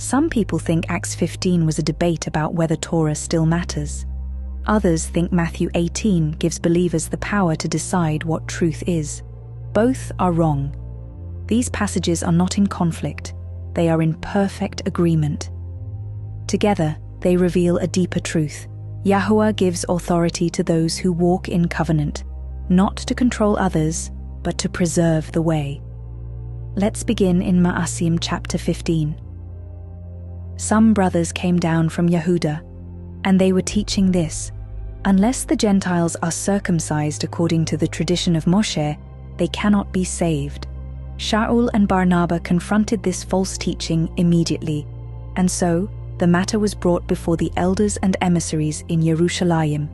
Some people think Acts 15 was a debate about whether Torah still matters. Others think Matthew 18 gives believers the power to decide what truth is. Both are wrong. These passages are not in conflict. They are in perfect agreement. Together, they reveal a deeper truth. Yahuah gives authority to those who walk in covenant, not to control others, but to preserve the way. Let's begin in Ma'asim chapter 15. Some brothers came down from Yehudah, and they were teaching this: unless the Gentiles are circumcised according to the tradition of Moshe, they cannot be saved. Shaul and Barnabas confronted this false teaching immediately, and so the matter was brought before the elders and emissaries in Yerushalayim.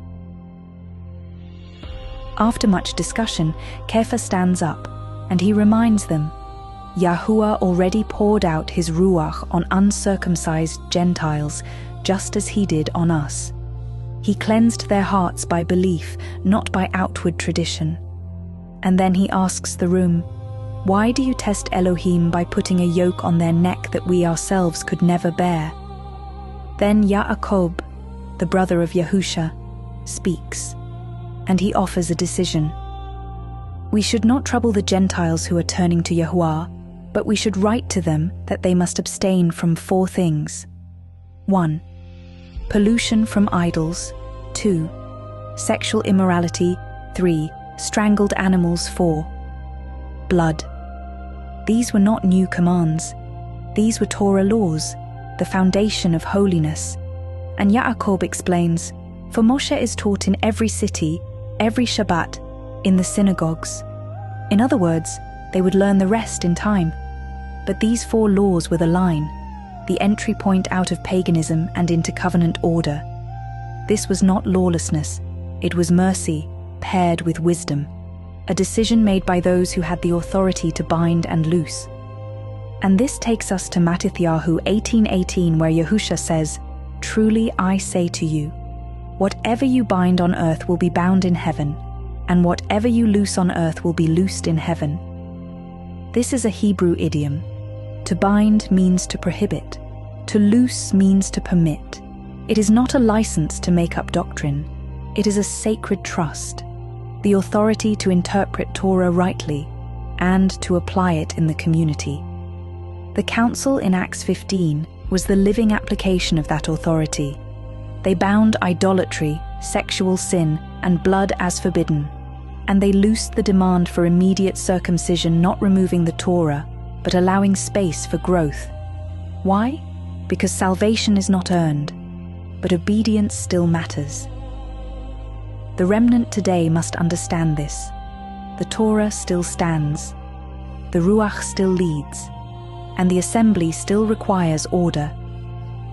After much discussion, Kepha stands up, and he reminds them, Yahuah already poured out his Ruach on uncircumcised Gentiles, just as he did on us. He cleansed their hearts by belief, not by outward tradition. And then he asks the room, why do you test Elohim by putting a yoke on their neck that we ourselves could never bear? Then Yaakov, the brother of Yahusha, speaks, and he offers a decision. We should not trouble the Gentiles who are turning to Yahuah, but we should write to them that they must abstain from 4 things. 1. Pollution from idols. 2. Sexual immorality. 3. Strangled animals. 4. Blood. These were not new commands. These were Torah laws, the foundation of holiness. And Yaakov explains, for Moshe is taught in every city, every Shabbat, in the synagogues. In other words, they would learn the rest in time. But these 4 laws were the line, the entry point out of paganism and into covenant order. This was not lawlessness, it was mercy paired with wisdom, a decision made by those who had the authority to bind and loose. And this takes us to Matityahu 18:18, where Yahusha says, truly I say to you, whatever you bind on earth will be bound in heaven, and whatever you loose on earth will be loosed in heaven. This is a Hebrew idiom. To bind means to prohibit. To loose means to permit. It is not a license to make up doctrine. It is a sacred trust, the authority to interpret Torah rightly and to apply it in the community. The council in Acts 15 was the living application of that authority. They bound idolatry, sexual sin, and blood as forbidden, and they loosed the demand for immediate circumcision, not removing the Torah, but allowing space for growth. Why? Because salvation is not earned, but obedience still matters. The remnant today must understand this. The Torah still stands, the Ruach still leads, and the assembly still requires order.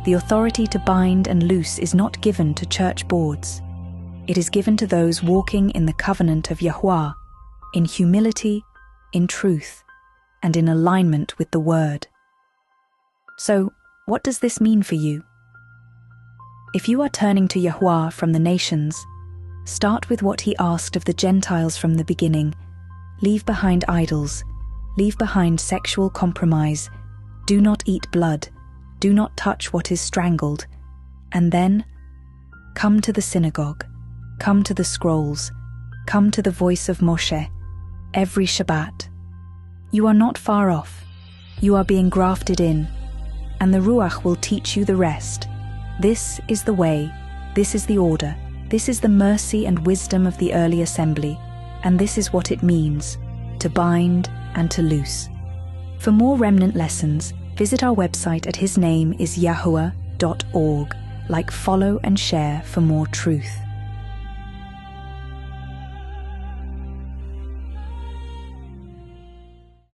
The authority to bind and loose is not given to church boards. It is given to those walking in the covenant of Yahuah, in humility, in truth, and in alignment with the Word. So, what does this mean for you? If you are turning to Yahuah from the nations, start with what he asked of the Gentiles from the beginning. Leave behind idols, leave behind sexual compromise, do not eat blood, do not touch what is strangled, and then come to the synagogue, come to the scrolls, come to the voice of Moshe, every Shabbat. You are not far off. You are being grafted in, and the Ruach will teach you the rest. This is the way, this is the order, this is the mercy and wisdom of the early assembly, and this is what it means, to bind and to loose. For more remnant lessons, visit our website at hisnameisyahuah.org. Like, follow, and share for more truth.